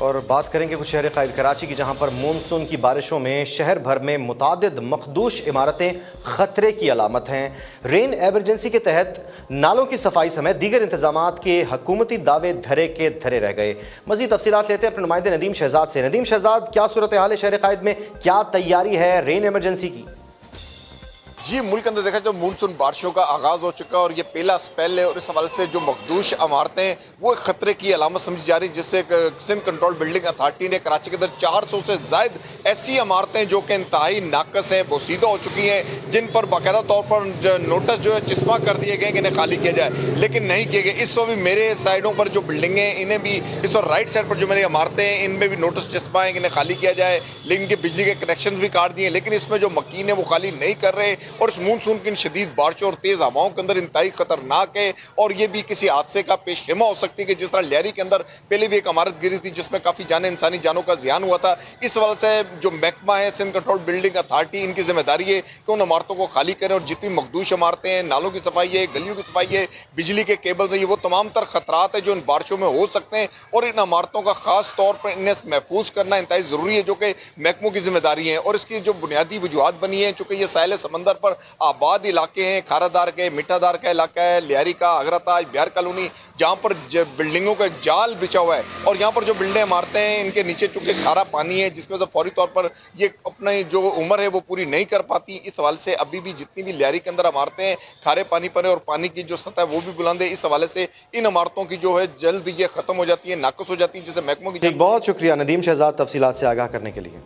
اور بات کریں گے کچھ شہر قائد کراچی کی، جہاں پر مونسون کی بارشوں میں شہر بھر میں متعدد مخدوش عمارتیں خطرے کی علامت ہیں۔ رین ایمرجنسی کے تحت نالوں کی صفائی سمیت دیگر انتظامات کے حکومتی دعوے دھرے کے دھرے رہ گئے۔ مزید تفصیلات لیتے ہیں اپنے نمائندے ندیم شہزاد سے۔ ندیم شہزاد، کیا صورتحال ہے شہر قائد میں؟ کیا تیاری ہے رین ایمرجنسی کی؟ جی، ملک اندر دیکھا جو مونسون بارشوں کا آغاز ہو چکا ہے اور یہ پہلا اسپیل ہے، اور اس حوالے سے جو مخدوش عمارتیں ہیں وہ خطرے کی علامت سمجھی جا رہی ہے، جس سے سندھ کنٹرول بلڈنگ اتھارٹی نے کراچی کے اندر 400 سے زائد ایسی عمارتیں جو کہ انتہائی ناقص ہیں، بوسیدہ ہو چکی ہیں، جن پر باقاعدہ طور پر نوٹس جو ہے چسپاں کر دیے گئے کہ انہیں خالی کیا جائے، لیکن نہیں کیے گئے۔ اس وقت بھی میرے سائڈوں پر جو بلڈنگیں ہیں انہیں بھی، اس وقت رائٹ سائڈ پر جو میری عمارتیں ہیں ان میں بھی نوٹس چسپاں ہیں کہ انہیں خالی کیا جائے، لیکن ان کے بجلی کے کنیکشنز بھی کاٹ دیے، لیکن اس میں جو مکین ہے وہ خالی نہیں کر رہے، اور اس مونسون کی شدید بارشوں اور تیز ہواؤں کے اندر انتہائی خطرناک ہے، اور یہ بھی کسی حادثے کا پیش خیمہ ہو سکتی ہے کہ جس طرح لیاری کے اندر پہلے بھی ایک عمارت گری تھی جس میں کافی انسانی جانوں کا زیان ہوا تھا۔ اس وجہ سے جو محکمہ ہے سندھ کنٹرول بلڈنگ اتھارٹی، ان کی ذمہ داری ہے کہ ان عمارتوں کو خالی کریں، اور جتنی مخدوش عمارتیں ہیں، نالوں کی صفائی ہے، گلیوں کی صفائی ہے، بجلی کے کیبلز ہیں، یہ وہ تمام تر خطرات ہیں جو ان بارشوں میں ہو سکتے ہیں، اور ان عمارتوں کا خاص طور پر انہیں محفوظ کرنا انتہائی ضروری ہے، جو کہ محکموں کی ذمہ داری ہے۔ اور اس کی جو بنیادی وجوہات بنی ہیں، چونکہ یہ ساحل سمندر پر آباد علاقے ہیں، کھارا دار کے، میٹھا دار کا علاقہ ہے، لیاری کا، اگرتاج، بیار کالونی، جہاں پر بلڈنگوں کا ایک جال بچھا ہوا ہے، اور یہاں پر جو بلڈنگ عمارتیں ہیں ان کے نیچے چونکہ کھارا پانی ہے، جس کی وجہ سے فوری طور پر یہ اپنی جو عمر ہے وہ پوری نہیں کر پاتی۔ اس حوالے سے ابھی بھی جتنی بھی لیاری کے اندر عمارتیں ہیں کھارے پانی پر ہیں، اور پانی کی جو سطح وہ بھی بلند ہے، اس حوالے سے ان عمارتوں کی جو ہے جلد یہ ختم ہو جاتی ہے، ناقص ہو جاتی ہے، جسے محکموں کی بہت شکریہ ندیم شہزاد تفصیلات سے آگاہ کرنے کے لیے۔